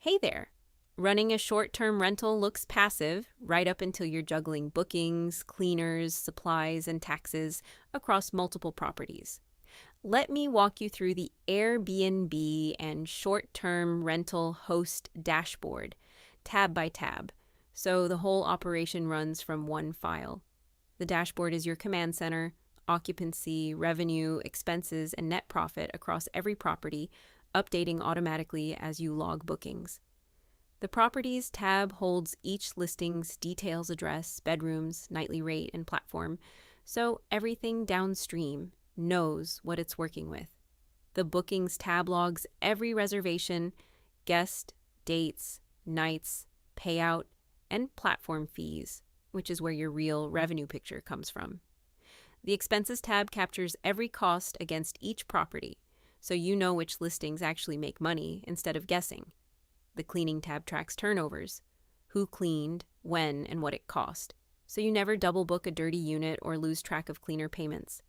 Hey there! Running a short-term rental looks passive right up until you're juggling bookings, cleaners, supplies, and taxes across multiple properties. Let me walk you through the Airbnb and short-term rental host dashboard, tab by tab, so the whole operation runs from one file. The dashboard is your command center, occupancy, revenue, expenses, and net profit across every property, updating automatically as you log bookings. The Properties tab holds each listing's details, address, bedrooms, nightly rate, and platform, so everything downstream knows what it's working with. The Bookings tab logs every reservation, guest, dates, nights, payout, and platform fees, which is where your real revenue picture comes from. The Expenses tab captures every cost against each property, so you know which listings actually make money instead of guessing. The Cleaning tab tracks turnovers, who cleaned, when, and what it cost, so you never double book a dirty unit or lose track of cleaner payments.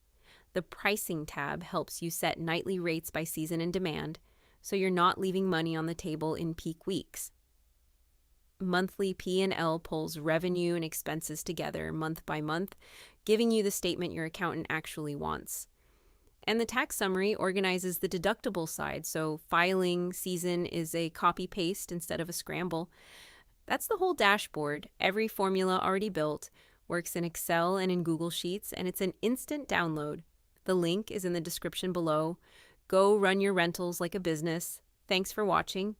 The Pricing tab helps you set nightly rates by season and demand, so you're not leaving money on the table in peak weeks. Monthly P&L pulls revenue and expenses together month by month, giving you the statement your accountant actually wants. And the tax summary organizes the deductible side, so filing season is a copy-paste instead of a scramble. That's the whole dashboard, every formula already built, works in Excel and in Google Sheets, and it's an instant download. The link is in the description below. Go run your rentals like a business. Thanks for watching.